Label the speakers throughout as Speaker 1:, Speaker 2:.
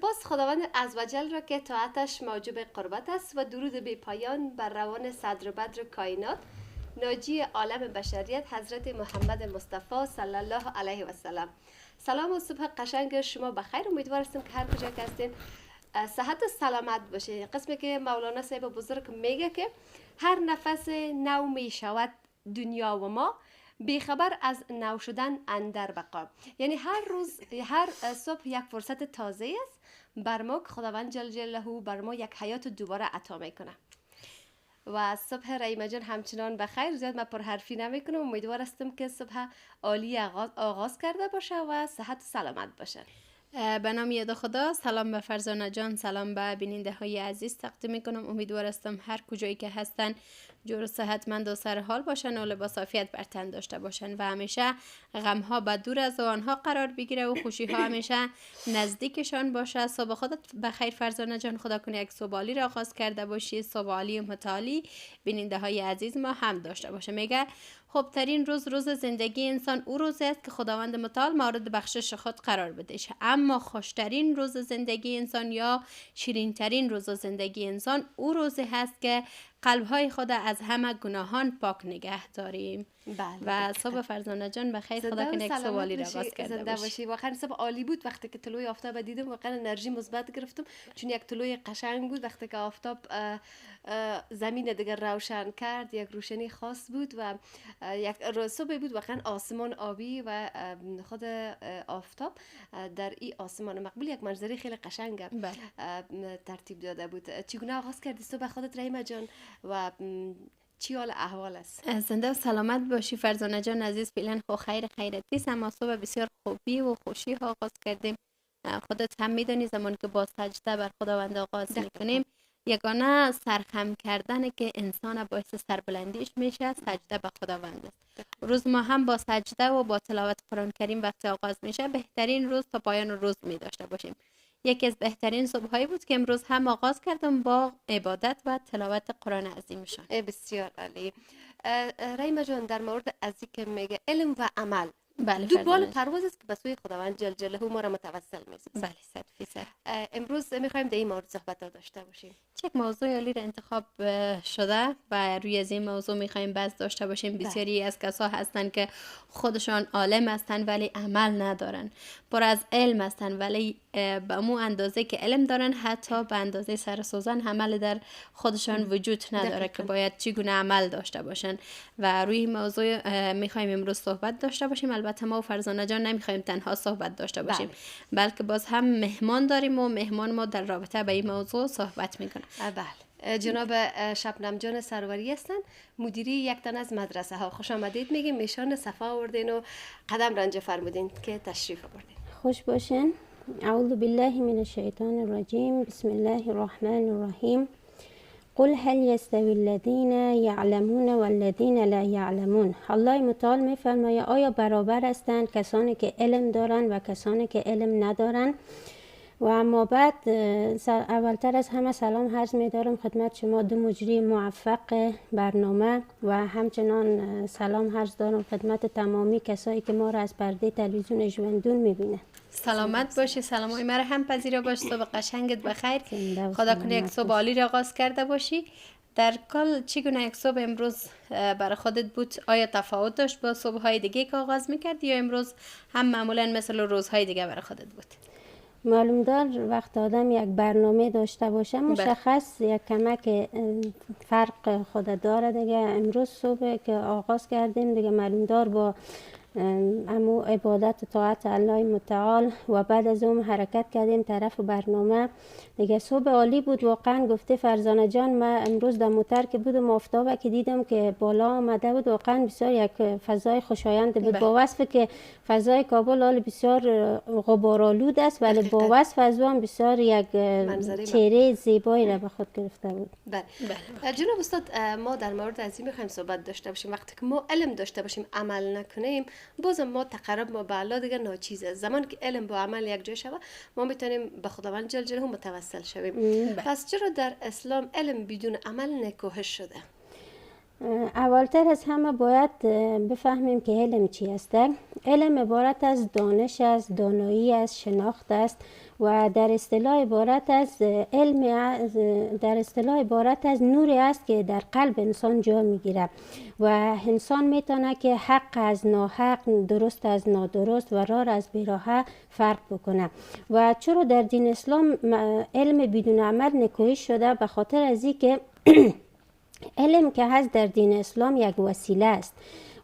Speaker 1: سپاس خداوند عزوجل را که طاعتش موجب قربت است و درود بی پایان بر روان صدر و بدر کائنات ناجی عالم بشریت حضرت محمد مصطفی صلی الله علیه و سلم. سلام و صبح قشنگ شما بخیر. امیدوار هستم که هر کجا که هستین صحت و سلامت باشه. قسمی که مولانا صاحب بزرگ میگه که هر نفس نو می شود دنیا و ما بیخبر از نو شدن اندر بقا. یعنی هر روز هر صبح یک فرصت تازه است بر ما که خداوند جل جلاله بر ما یک حیات دوباره عطا میکنه. و صبح رحیمه جان همچنان بخیر. زیاد من پرحرفی نمیکنم. امیدوار هستم که صبح عالی آغاز کرده باشه و صحت و سلامت باشه.
Speaker 2: به نام یاد خدا. سلام به فرزانه جان، سلام به بیننده های عزیز تقدیم میکنم. امیدوار هستم هر کجایی که هستن جور و صحتمند و سر حال باشن و لباس عافیت بر تن داشته باشن و همیشه غم ها به دور از آنها قرار بگیره و خوشی ها همیشه نزدیکشان باشه. صبح خودت بخیر فرزانه جان. خدا کنه یک صبح عالی را آغاز کرده باشی، صبح عالی و متعالی بیننده های عزیز ما هم داشته باشه. میگه خوب ترین روز زندگی انسان او روزی است که خداوند متعال مورد بخشش خود قرار بده. اما خوشترین روز زندگی انسان یا شیرین ترین روز زندگی انسان او روزی هست که قلب‌های خود از همه گناهان پاک نگه داریم. و صبح فرزانه جان بخیر. خدا کنه یک صبح عالی را آغاز کرده باشی.
Speaker 1: واقعا صبح عالی بود. وقتی که طلوع آفتاب دیدم واقعا انرژی مثبت گرفتم، چون یک طلوع قشنگ بود. وقتی که آفتاب زمین دیگر روشن کرد یک روشنی خاص بود و یک صبح بود واقعا آسمان آبی و خود آفتاب در این آسمان مقبول یک منظره خیلی قشنگ ترتیب داده بود. چگونه آغاز کردی صبح خودت رحیمه جان و چی حال احوال است؟
Speaker 2: زنده و سلامت باشی فرزانه جان عزیز. فعلا خو خیرتی است، اما صبح بسیار خوبی و خوشی ها آغاز کردیم. خودت هم میدونی زمان که با سجده بر خداوند آغاز میکنیم یگانه سرخم کردن که انسان باعث سربلندیش میشه سجده به خداوند است. روز ما هم با سجده و با تلاوت قرآن کریم وقتی آغاز میشه بهترین روز تا پایان روز می داشته باشیم. یکی از بهترین صبحایی بود که امروز هم آغاز کردم با عبادت و تلاوت قرآن عظیمشان.
Speaker 1: بسیار عالی. رحیمه جان در مورد ازی که میگه علم و عمل،
Speaker 2: بله،
Speaker 1: دو بال پرواز است که به سوی خداوند جل جلاله ما را متوسل می‌سازد.
Speaker 2: بله 100%.
Speaker 1: امروز می‌خوایم در این مورد صحبت داشته باشیم.
Speaker 2: یک موضوع عالی را انتخاب شده و روی از این موضوع می‌خوایم بحث داشته باشیم. بسیاری از کسا هستن که خودشان عالم هستن ولی عمل ندارن، پر از علم هستن ولی به مو اندازه که علم دارن حتی به اندازه سر سوزن عمل در خودشان وجود نداره که باید چگونه عمل داشته باشن. و روی این موضوع می‌خوایم امروز صحبت داشته باشیم. البته ما و فرزانه جان نمی‌خوایم تنها صحبت داشته باشیم بلکه باز هم مهمان داریم و مهمان ما در رابطه به این موضوع صحبت میکنه.
Speaker 1: بله، جناب شبنم جان سروری هستن، مدیری یک تن از مدرسه ها. خوش آمدید میگیم، میشان صفا آوردین و قدم رنج فرمودین که تشریف آوردین.
Speaker 3: خوش باشین. اعوذ بالله من الشیطان الرجیم. بسم الله الرحمن الرحیم. قل هل یستوی الذین یعلمون والذین لا یعلمون. الله متعال میفرماید آیا برابر هستند کسانی که علم دارن و کسانی که علم ندارن؟ و اما بعد اولتر از همه سلام عرض می‌دارم خدمت شما دو مجری موفق برنامه و همچنان سلام عرض دارم خدمت تمامی کسایی که ما را از پرده تلویزیون ژوندون می‌بینه.
Speaker 2: سلامت باشی. سلامای مرا هم پذیرا باش. صبح قشنگت بخیر. خدا کنه یک صبح عالی را آغاز کرده باشی. در کل چگونه یک صبح امروز برای خودت بود؟ آیا تفاوت داشت با صبح‌های دیگه که آغاز می‌کردی یا امروز هم معمولاً مثل روزهای دیگه برای خودت بود؟
Speaker 3: معلوم دار وقت آدم یک برنامه داشته باشه مشخص یک کمک فرق خود داره دیگه. امروز صبح که آغاز کردیم دیگه معلوم دار با امو عبادت و طاعت الله متعال و بعد از اون حرکت کردیم طرف برنامه دیگه. صبح عالی بود واقعا. گفته فرزانه جان من امروز در موتر که بودم آفتابه که دیدم که بالا آمده بود واقعا بسیار یک فضای خوشایند بود. با وصف که فضای کابل حال بسیار غبارآلود است ولی با وصف از اون بسیار یک چهره زیبایی را به خود گرفته بود.
Speaker 1: بله. جناب استاد ما در مورد از این میخوایم صحبت داشته باشیم. وقتی که ما علم داشته باشیم عمل نکنیم بازم ما تقرب ما به الله دیگه ناچیزه. زمان که علم با عمل یک جای شود ما میتونیم به خداوند جل جلاله متوسل شویم. پس چرا در اسلام علم بدون عمل نکوهش شده؟
Speaker 3: اولتر از همه باید بفهمیم که علم چی است. علم عبارت از دانش است، دانایی است، شناخت است و در اصطلاح عبارت از نوری است که در قلب انسان جا میگیره و انسان میتونه که حق از ناحق، درست از نادرست و راه از بیراه فرق بکنه. و چرا در دین اسلام علم بدون عمل نکوهش شده؟ به خاطر از اینکه علم که هست در دین اسلام یک وسیله است،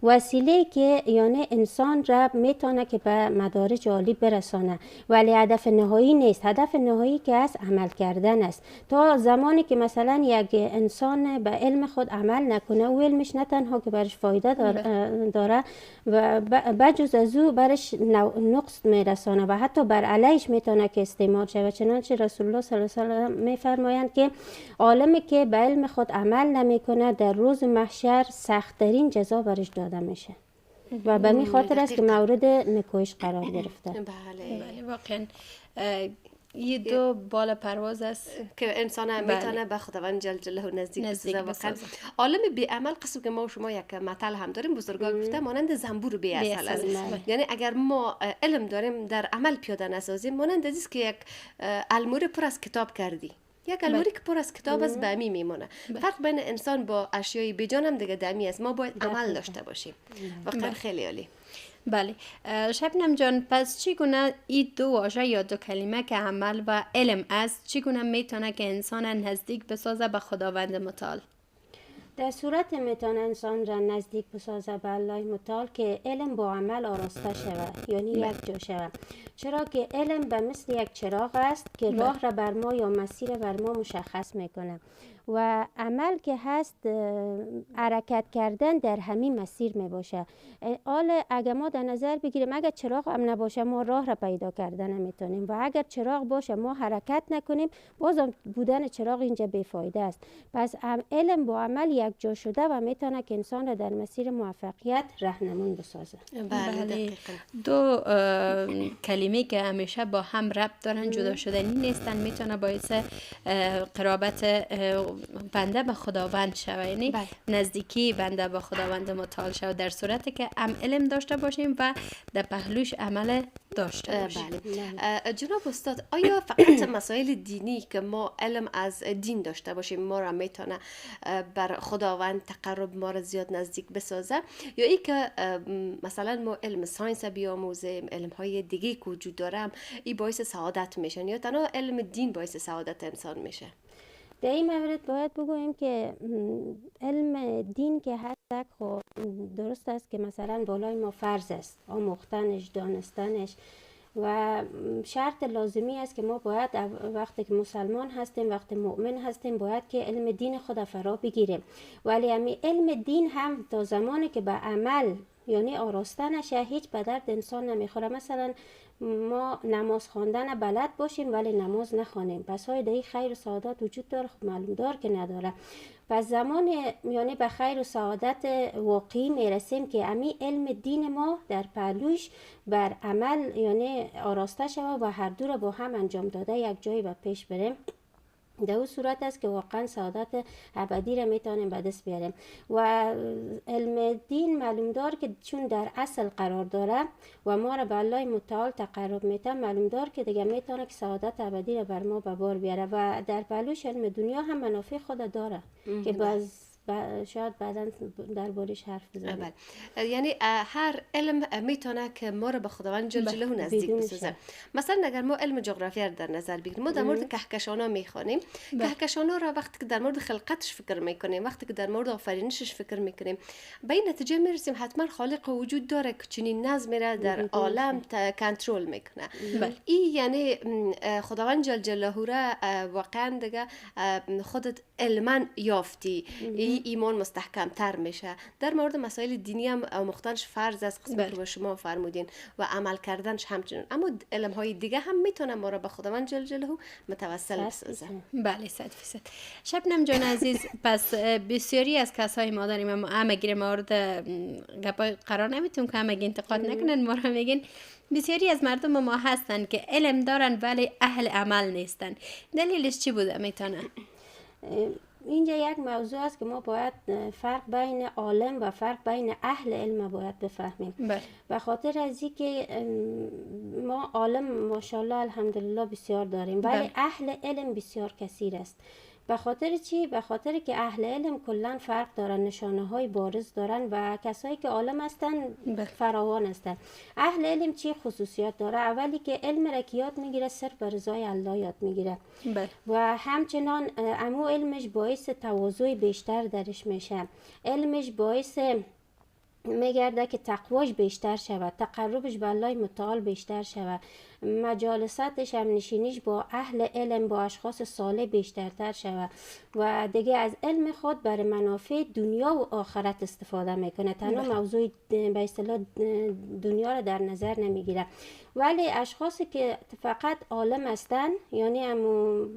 Speaker 3: وسیله که یعنی انسان را میتونه که به مدارج عالی برسانه، ولی هدف نهایی نیست. هدف نهایی که است عمل کردن است. تا زمانی که مثلا یک انسان به علم خود عمل نکنه، او علمش نه تنها که برش فایده داره و بجز از او برش نقص میرسانه و حتی بر علیش میتونه که استعمال شه. و چنانچه رسول الله صلی الله علیه و سلم میفرمایند که عالمی که به علم خود عمل نمیکنه در روز محشر سخت‌ترین جزا برش داده میشه و به این خاطر است که مورد نکوهش قرار گرفته.
Speaker 1: بله
Speaker 2: واقعا یه دو بال پرواز است
Speaker 1: که انسان میتونه به خداوند جل جلاله نزدیک بشه. عالم بی عمل قصد که ما و شما یک مثل هم داریم، بزرگان گفته مانند زنبور بی عسل است. یعنی اگر ما علم داریم در عمل پیاده نسازیم، مانند است که یک الماری پر از کتاب کردی، یک الماری که پر از کتاب است به امی میمونه. فرق بین انسان با اشیای بیجان هم دیگه دمی است. ما باید عمل داشته باشیم. واقعا خیلی عالی.
Speaker 2: بله شبنم جان، پس چگونه این دو واژه یا دو کلمه که عمل و علم است چگونه میتونه که انسان نزدیک بسازه به خداوند متعال؟
Speaker 3: در صورت میتونه انسان را نزدیک بسازه به الله متعال که علم با عمل آراسته شود، یعنی یک جا شود. چرا که علم به مثل یک چراغ است که راه را بر ما یا مسیر بر ما مشخص میکنه و عمل که هست حرکت کردن در همین مسیر می باشه. حالا اگر ما در نظر بگیریم اگر چراغ هم نباشه ما راه را پیدا کردن نمیتونیم و اگر چراغ باشه ما حرکت نکنیم بازم بودن چراغ اینجا بیفایده است. پس علم با عمل یک جا شده و میتونه که انسان را در مسیر موفقیت راهنمون بسازه.
Speaker 2: بله دو کلمه که همیشه با هم ربط دارن، جدا شدنی نیستن، میتونه باعث قرابت بنده به خداوند شود، یعنی نزدیکی بنده به خداوند متعال شود در صورتی که علم داشته باشیم و در پهلوش عمل داشته باشیم.
Speaker 1: بله. جناب استاد، آیا فقط مسائل دینی که ما علم از دین داشته باشیم ما را میتونه بر خداوند تقرب ما را زیاد نزدیک بسازه، یا ای که مثلا ما علم ساینس بیاموزیم، علم های دیگه که وجود داره این باعث سعادت میشن، یا تنها علم دین باعث سعادت انسان میشه؟
Speaker 3: در این مورد باید بگوییم که علم دین که هست خب درست است که مثلا بالای ما فرض است آموختنش، دانستنش و شرط لازمی است که ما باید وقتی که مسلمان هستیم، وقتی مؤمن هستیم باید که علم دین خود فرا بگیریم. ولی همین علم دین هم تا زمانی که به عمل یعنی آراسته نشه هیچ به درد انسان نمیخوره. مثلا ما نماز خواندن بلد باشیم ولی نماز نخوانیم، پس های دیگه خیر و سعادت وجود داره؟ خب معلوم دار که نداره. پس زمان یعنی به خیر و سعادت واقعی میرسیم که امی علم دین ما در پهلوش بر عمل یعنی آراسته شود و هر دو را با هم انجام داده یک جایی به پیش بریم. در اون صورت است که واقعا سعادت ابدی را میتونیم به دست بیاریم. و علم دین معلوم دار که چون در اصل قرار داره و ما را به الله متعال تقرب میته، معلوم دار که دیگه میتونه که سعادت ابدی را بر ما به بار بیاره و در پهلوش علم دنیا هم منافع خود داره که شاید بعدا در بارش حرف بزنیم.
Speaker 1: یعنی هر علم میتونه که ما رو به خداوند جل جلاله نزدیک بسازه. مثلا اگر ما علم جغرافیا در نظر بگیریم، ما در مورد کهکشان‌ها میخوانیم. کهکشان‌ها را وقتی که در مورد خلقتش فکر میکنیم، وقتی که در مورد آفرینشش فکر میکنیم، به این نتیجه میرسیم حتما خالق وجود داره که چنین نظم را در عالم کنترل میکنه. این یعنی خداوند جل جلاله را واقعا دیگه خودت علما یافتی، ایمان مستحکم تر میشه. در مورد مسائل دینی هم آموختنش فرض است، قسمت که شما فرمودین، و عمل کردنش همچنین. اما علم های دیگه هم میتونه ما را به خداوند جل جلاله متوسل بسازه.
Speaker 2: بله 100%. شبنم جان عزیز، پس بسیاری از کسای ما داریم، اما همه مورد گپای قرار نمیتونم که همه انتقاد نکنن، ما را میگین بسیاری از مردم ما هستن که علم دارن ولی اهل عمل نیستن. دلیلش چی بوده میتونه؟
Speaker 3: اینجا یک موضوع است که ما باید فرق بین عالم و فرق بین اهل علم باید بفهمیم. به خاطر از اینکه ما عالم ماشاءالله الحمدلله بسیار داریم، ولی اهل علم بسیار کثیر است. به خاطر چی؟ به خاطر که اهل علم کلا فرق دارن، نشانه های بارز دارن و کسایی که عالم هستن فراوان هستن. اهل علم چی خصوصیات داره؟ اولی که علم را که یاد میگیره صرف به رضای الله یاد میگیره و همچنان امو علمش باعث تواضع بیشتر درش میشه. علمش باعث میگرده که تقواش بیشتر شود، تقربش به الله متعال بیشتر شود، مجالستش هم نشینیش با اهل علم، با اشخاص صالح بیشترتر شود و دیگه از علم خود برای منافع دنیا و آخرت استفاده میکنه. تنها موضوع به اصطلاح دنیا رو در نظر نمیگیره. ولی اشخاصی که فقط عالم هستن، یعنی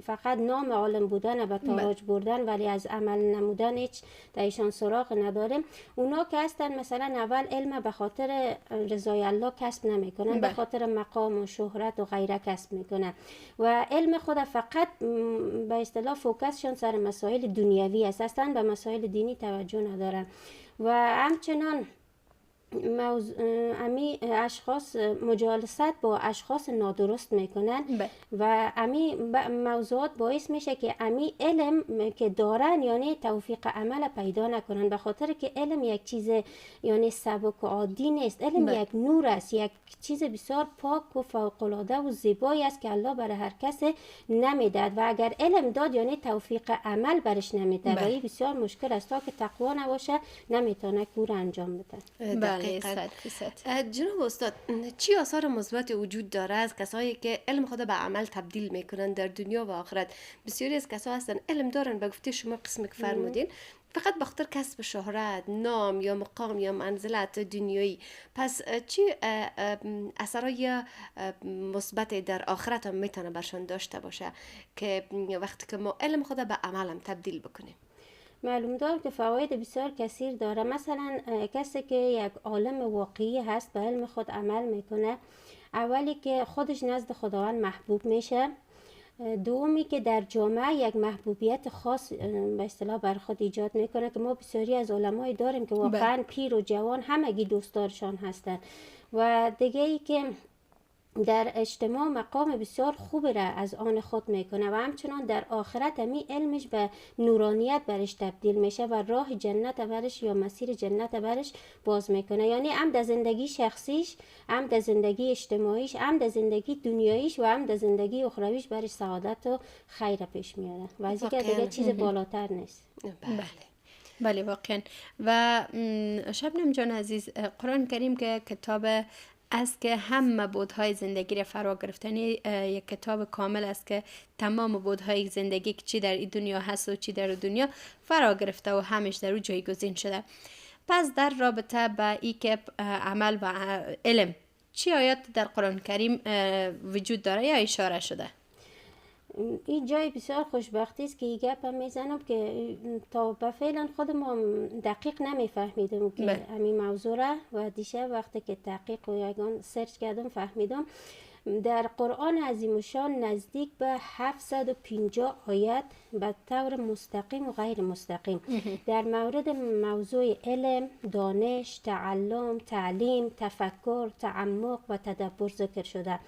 Speaker 3: فقط نام عالم بودن و تاراج بردن ولی از عمل نمودن هیچ ایشان سراغ نداریم، اونا که هستن مثلا اول علم به خاطر رضای الله کسب نمیکنن، به خاطر مقام و شهرت و غیره کسب میکنن و علم خود فقط به اصطلاح فوکسشون سر مسائل دنیوی است، اصلا به مسائل دینی توجه ندارن و همچنان امی اشخاص مجالست با اشخاص نادرست میکنن و امی موضوعات باعث میشه که امی علم که دارن یعنی توفیق عمل پیدا نکنن، به خاطر که علم یک چیز یعنی سبک و عادی نیست. علم یک نور است، یک چیز بسیار پاک و فوق‌العاده و زیبایی است که الله برای هر کس نمیداد و اگر علم داد یعنی توفیق عمل برش نمیده و این بسیار مشکل است. تا که تقوا نباشه نمیتونه کار انجام بده.
Speaker 1: جناب استاد، چی آثار مثبت وجود داره از کسایی که علم خود به عمل تبدیل میکنن در دنیا و آخرت؟ بسیاری از کسا هستن علم دارن، به گفته شما قسم که فرمودین، فقط بخاطر کسب شهرت، نام یا مقام یا منزلت دنیایی. پس چی اثرای مثبت در آخرت هم میتونه برشان داشته باشه که وقتی که ما علم خود به عمل هم تبدیل بکنیم؟
Speaker 3: معلوم دار که فواید بسیار کثیر داره. مثلا کسی که یک عالم واقعی هست به علم خود عمل میکنه، اولی که خودش نزد خداوند محبوب میشه، دومی که در جامعه یک محبوبیت خاص به اصطلاح بر خود ایجاد میکنه که ما بسیاری از علمای داریم که واقعا پیر و جوان همگی دوستدارشان هستند و دیگه ای که در اجتماع مقام بسیار خوب را از آن خود میکنه و همچنان در آخرت همی علمش به نورانیت برش تبدیل میشه و راه جنت برش یا مسیر جنت برش باز میکنه. یعنی هم در زندگی شخصیش، هم در زندگی اجتماعیش، هم در زندگی دنیاییش و هم در زندگی اخرویش برش سعادت و خیر پیش میاره و از اینکه دیگه چیز بالاتر نیست.
Speaker 2: بله واقعا. و شبنم جان عزیز، قرآن کریم که کتاب است که همه بودهای زندگی را فرا گرفتنی، یک کتاب کامل است که تمام بودهای زندگی که چی در این دنیا هست و چی در دنیا فرا گرفته و همش در او جایگزین شده. پس در رابطه با ای که عمل و علم چی آیات در قرآن کریم وجود داره یا اشاره شده؟
Speaker 3: این جای بسیار خوشبختی است که این گپ هم میزنم که تا به فعلا خود ما دقیق نمیفهمیدم که همین موضوع را و دیشب وقتی که تحقیق و یگان سرچ کردم فهمیدم در قرآن عظیم الشان نزدیک به 750 آیت به طور مستقیم و غیر مستقیم در مورد موضوع علم، دانش، تعلم، تعلیم، تفکر، تعمق و تدبر ذکر شده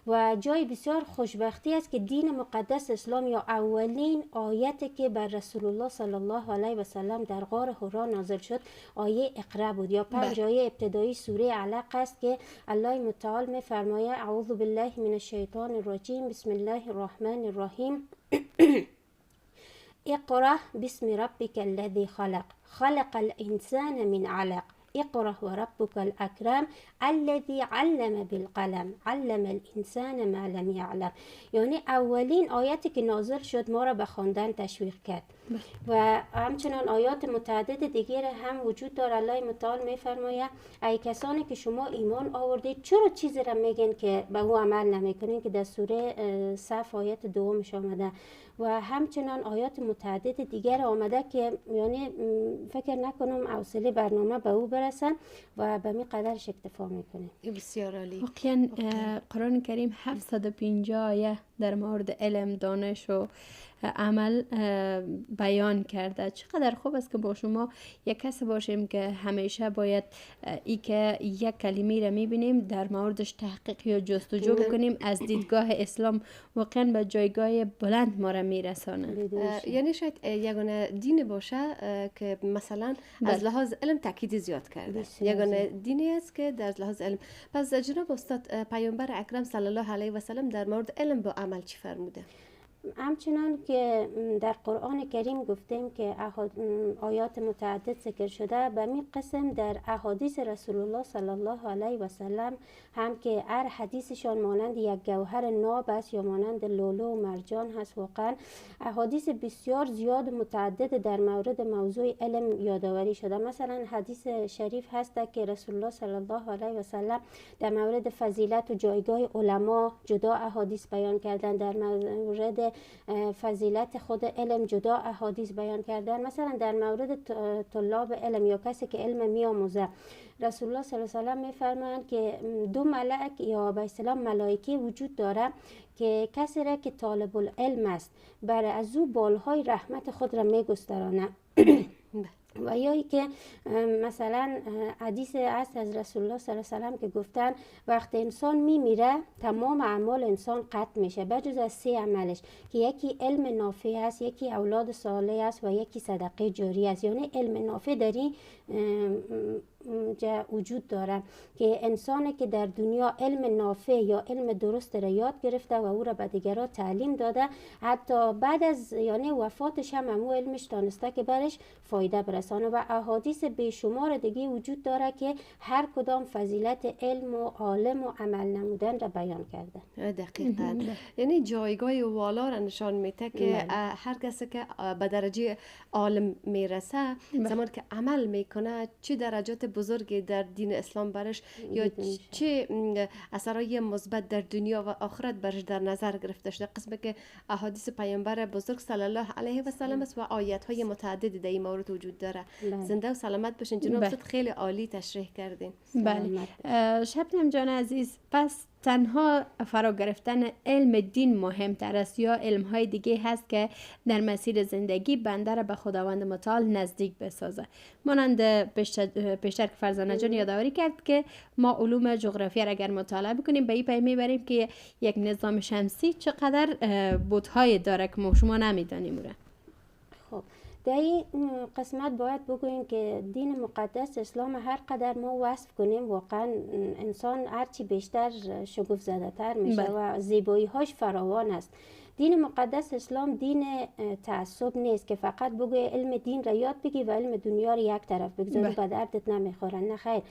Speaker 3: و جای بسیار خوشبختی است که دین مقدس اسلام یا اولین آیتی که بر رسول الله صلی الله علیه و سلم در غار حرا نازل شد آیه اقرا بود یا 5 آیه ابتدایی سوره علق است که الله متعال می فرماید اعوذ بالله من الشیطان الرجیم بسم الله الرحمن الرحیم اقرأ باسم ربک الذی خلق خلق الانسان من علق اقرأ وربك الأكرم الذي علم بالقلم علم الانسان ما لم يعلم. یعنی اولین آیتی که نازل شد ما را به خواندن تشویق کرد و همچنان آیات متعدد دیگر هم وجود داره. الله متعال میفرماید ای کسانی که شما ایمان آوردید چرا چیزی را میگن که به او عمل نمیکنین که در سوره صف آیت دومش آمده و همچنان آیات متعدد دیگر آمده که یعنی فکر نکنم حوصله برنامه به او برسن و به می قدرش اکتفا میکنیم.
Speaker 1: بسیار عالی.
Speaker 2: واقعا قرآن کریم 750 آیه در مورد علم، دانش و عمل بیان کرده. چقدر خوب است که با شما یک کس باشیم که همیشه باید ای که یک کلمه را میبینیم در موردش تحقیق یا جستجو بکنیم، از دیدگاه اسلام واقعا به جایگاه بلند ما را میرسانه.
Speaker 1: یعنی شاید یگانه دین باشه که مثلا از لحاظ علم تاکید زیاد کرده، یگانه دینی است که در لحاظ علم. پس جناب استاد، پیامبر اکرم صلی الله علیه و سلم در مورد علم با عمل چی فرموده؟
Speaker 3: همچنان که در قرآن کریم گفتیم که آیات متعدد ذکر شده، به می قسم در احادیث رسول الله صلی الله علیه و سلم هم که هر حدیثشان مانند یک گوهر ناب است یا مانند لولو و مرجان هست. واقعا احادیث بسیار زیاد متعدد در مورد موضوع علم یادآوری شده. مثلا حدیث شریف هست که رسول الله صلی الله علیه و سلم در مورد فضیلت و جایگاه علما جدا احادیث بیان کردن، در مورد فضیلت خود علم جدا احادیث بیان کردن. مثلا در مورد طلاب علم یا کسی که علم میآموزه، رسول الله صلی الله علیه و سلم میفرمایند که دو ملائک یا به اصطلاح ملائکه وجود داره که کسی را که طالب العلم است بر از او بالهای رحمت خود را میگسترانه. و یا که مثلا حدیث است از رسول الله صلی الله علیه و سلم که گفتن وقت انسان میمیره تمام اعمال انسان قطع میشه بجز از 3 عملش که یکی علم نافع است، یکی اولاد صالح است و یکی صدقه جاری است. یعنی علم نافع در این وجود داره که انسانی که در دنیا علم نافع یا علم درست را یاد گرفته و او را به دیگران تعلیم داده، حتی بعد از یعنی وفاتش هم امو علمش دانسته که برش فایده برسانه. و احادیث بیشمار دیگه وجود داره که هر کدام فضیلت علم و عالم و عمل نمودن را بیان کرده.
Speaker 1: دقیقاً. یعنی جایگاه والا را نشان میده که هر کسی که به درجه عالم میرسه زمان که عمل میکنه چه درجات بزرگی در دین اسلام برش یا چه اثرای مثبت در دنیا و آخرت برش در نظر گرفته شده. قسمی که احادیث پیامبر بزرگ صلی الله علیه و سلم است و آیات های متعددی در این مورد وجود داره. زنده و سلامت باشین جناب استاد، خیلی عالی تشریح کردین.
Speaker 2: بله شبنم جان عزیز، پس تنها فرا گرفتن علم دین مهمتر است یا علم های دیگه هست که در مسیر زندگی بنده را به خداوند متعال نزدیک بسازه؟ مانند پیشتر که فرزانه جان یادآوری کرد که ما علوم جغرافیا را اگر مطالعه بکنیم به این پی میبریم که یک نظام شمسی چقدر بودهای داره که ما شما نمیدانیم.
Speaker 3: خب در این قسمت باید بگوییم که دین مقدس اسلام هر قدر ما وصف کنیم واقعا انسان هرچی بیشتر شگفت زده تر میشه و زیبایی هاش فراوان است. دین مقدس اسلام دین تعصب نیست که فقط بگوی علم دین را یاد بگی و علم دنیا را یک طرف بگذاری به دردت نمیخوره. نه خیر،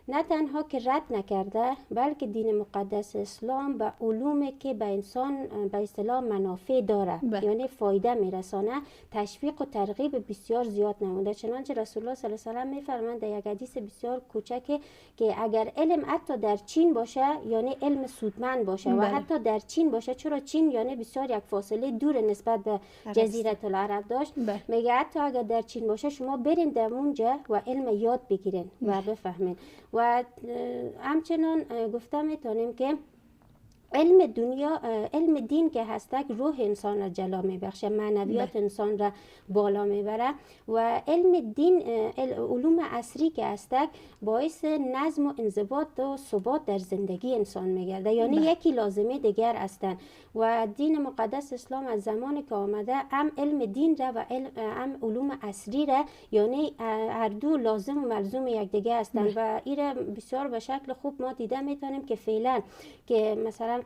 Speaker 3: نه تنها که رد نکرده بلکه دین مقدس اسلام به علومی که به انسان به اصطلاح منافع داره یعنی فایده میرسانه تشویق و ترغیب بسیار زیاد نموده. چنانچه رسول الله صلی الله علیه و سلم میفرمایند در یک حدیث بسیار کوچک که اگر علم حتی در چین باشه یعنی علم سودمند باشه و حتی در چین باشه، چرا چین یعنی بسیار یک فاصله دور نسبت به جزیره العرب داشت، میگه حتی اگر در چین باشه شما برین در اونجا و علم یاد بگیرین و بفهمین. و همچنان گفته میتونیم که علم دین که هستک روح انسان را جلا میبخشه، معنویات انسان را بالا میبره و علم دین علوم عصری که هستک باعث نظم و انضباط و ثبات در زندگی انسان میگرده یعنی یکی لازمه دیگر هستند. و دین مقدس اسلام از زمانی که آمده هم علم دین را و هم علوم عصری را یعنی هر دو لازم و ملزوم یکدیگر هستند و این بسیار به شکل خوب ما دیده میتونیم که فعلا که مثلا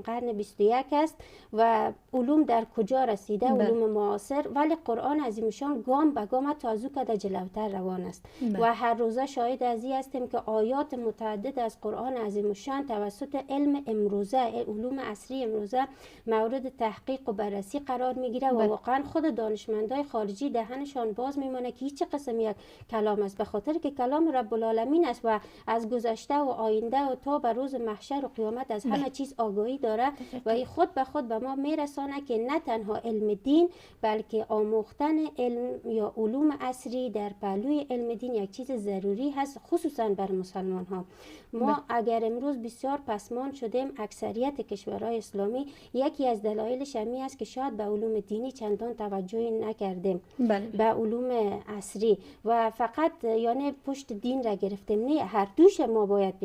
Speaker 3: قرن 21 است و علوم در کجا رسیده، علوم معاصر، ولی قرآن عظیمشان گام به گام تا از او کده جلوتر روان است و هر روزه شاهد از این هستیم که آیات متعدد از قرآن عظیمشان توسط علم امروزه، علوم عصری امروزه مورد تحقیق و بررسی قرار میگیره و واقعا خود دانشمندای خارجی دهنشان باز میمونه که هیچ قسم یک کلام است، به خاطر که کلام رب العالمین است و از گذشته و آینده و تا به روز محشر و قیامت از همه چیز آگاهی داره و این خود به خود به ما میرسانه که نه تنها علم دین بلکه آموختن علم یا علوم عصری در پهلوی علم دین یک چیز ضروری هست، خصوصا بر مسلمان ها. ما اگر امروز بسیار پسمان شدیم، اکثریت کشورهای اسلامی اسلامی یکی از دلایلش همین است که شاید به علوم دینی چندان توجهی نکردیم، به علوم عصری و فقط یعنی پشت دین را گرفتیم. نه، هر دوش ما باید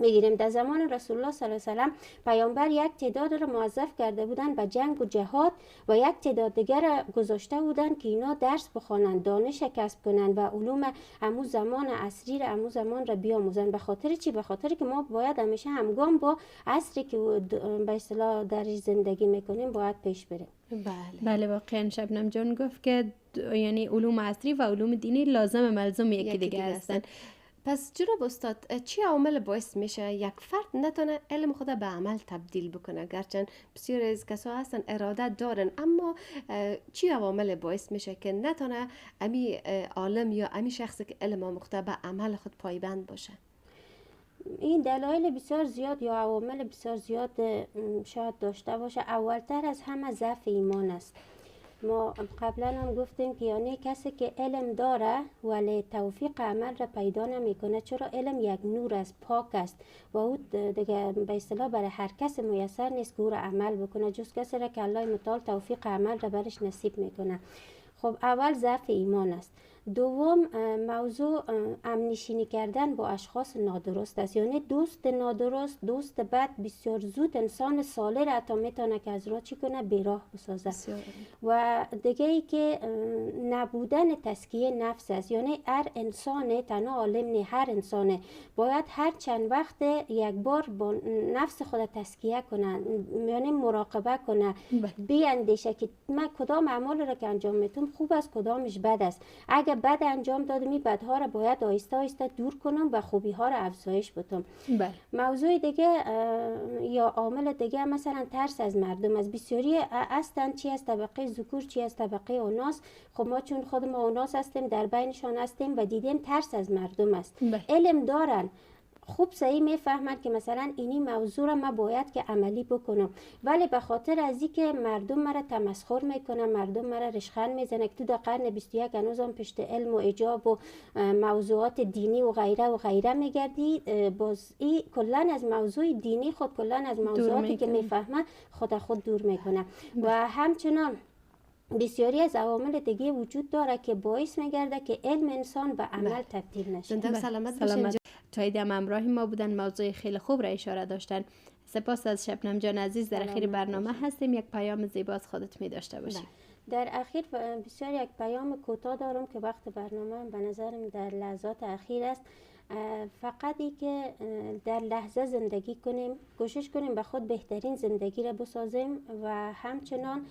Speaker 3: بگیریم. در زمان رسول الله صلی الله علیه و سلم پیامبر یک تعداد را موظف کرده بودن به جنگ و جهاد و یک تعداد دیگر را گذاشته بودن که اینا درس بخوانند، دانش کسب کنند و علوم همون زمان عصری را همون زمان را بیاموزند. به خاطر چی؟ به خاطر که ما باید همیشه همگام با عصری که به اصطلاح در زندگی میکنیم باید پیش بریم.
Speaker 2: بله واقعا شبنم جان گفت که یعنی علوم عصری و علوم دینی لازم ملزوم یکی دیگه هستن.
Speaker 1: پس جناب استاد، چی عامل باعث میشه یک فرد نتونه علم خود به عمل تبدیل بکنه؟ گرچه بسیار از کسا هستن اراده دارن، اما چی عوامل باعث میشه که نتونه امی عالم یا امی شخصی که علم آموخته به عمل خود پایبند باشه؟
Speaker 3: این دلایل بسیار زیاد یا عوامل بسیار زیاد شاید داشته باشه. اولتر از همه ضعف ایمان است. ما قبلا هم گفتیم که یعنی کسی که علم داره ولی توفیق عمل را پیدا نمیکنه، چرا علم یک نور است، پاک است و او دیگه به اصطلاح برای هر کس میسر نیست که او را عمل بکنه، جز کسی را که الله متعال توفیق عمل را برش نصیب میکنه. خب اول ضعف ایمان است. دوم موضوع همنشینی کردن با اشخاص نادرست است. یعنی دوست نادرست، دوست بد بسیار زود انسان صالح را حتی میتونه که از راه چی کنه، بیراه بسازه. و دیگه ای که نبودن تزکیه نفس است. یعنی هر انسان، تنها عالم نه، هر انسان باید هر چند وقت یک بار با نفس خود تزکیه کنه، یعنی مراقبه کنه، بیاندیشه که من کدام اعمال را که انجام میتونم خوب است، کدامش بد است. اگه بد انجام دادم این بدها را باید آهسته آهسته دور کنم و خوبی ها را افزایش بدم. موضوع دیگه یا عامل دیگه مثلا ترس از مردم از بسیاری هستند، چی از طبقه ذکور چی از طبقه اوناس. خب ما چون خود ما اوناس هستیم، در بینشان هستیم و دیدیم ترس از مردم است. علم دارن، خوب صحیح میفهمند که مثلا اینی موضوع را ما باید که عملی بکنم، ولی به خاطر از اینکه مردم مرا تمسخر میکنن، مردم مرا رشخند میزنن که تو در قرن 21 هنوزم پشت علم و ایجاب و موضوعات دینی و غیره میگردی، باز این کلا از موضوع دینی خود، کلا از موضوعاتی که میفهمه خود دور میکنه. و همچنان بسیاری از عوامل دیگه وجود داره که باعث میگرده که علم انسان به عمل تبدیل نشه.
Speaker 1: سلامت.
Speaker 2: تا دم همراه ما بودن، موضوع خیلی خوب را اشاره داشتن. سپاس از شبنم جان عزیز. در اخیر برنامه هستیم، یک پیام زیبا از خودت می داشته باشیم.
Speaker 3: در اخیر بسیار یک پیام کوتاه دارم که وقت برنامه به نظرم در لحظات اخیر است. فقط ای که در لحظه زندگی کنیم، کوشش کنیم به خود بهترین زندگی را بسازیم و همچنان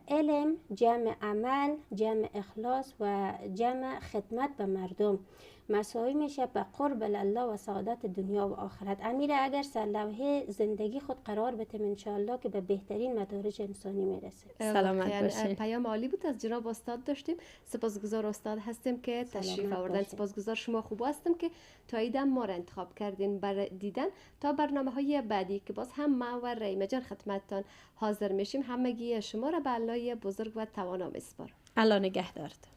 Speaker 3: علم جمع عمل، جمع اخلاص و جمع خدمت به مردم مساوی میشه به قرب الله و سعادت دنیا و آخرت. امیره اگر سرلوحه زندگی خود قرار بتیم انشاءالله که به بهترین مدارج انسانی میرسیم.
Speaker 2: سلامت باشید.
Speaker 1: پیام عالی بود از جناب استاد داشتیم. سپاسگزار استاد هستیم که تشریف آوردن. سپاسگزار شما خوب هستم که تا ایدم ما را انتخاب کردین برای دیدن. تا برنامه‌های بعدی که باز هم ما و ریمه جان خدمتتان حاضر میشیم، همگی شما را به الله بزرگ و توانا میسپارم.
Speaker 2: الله نگهدارت.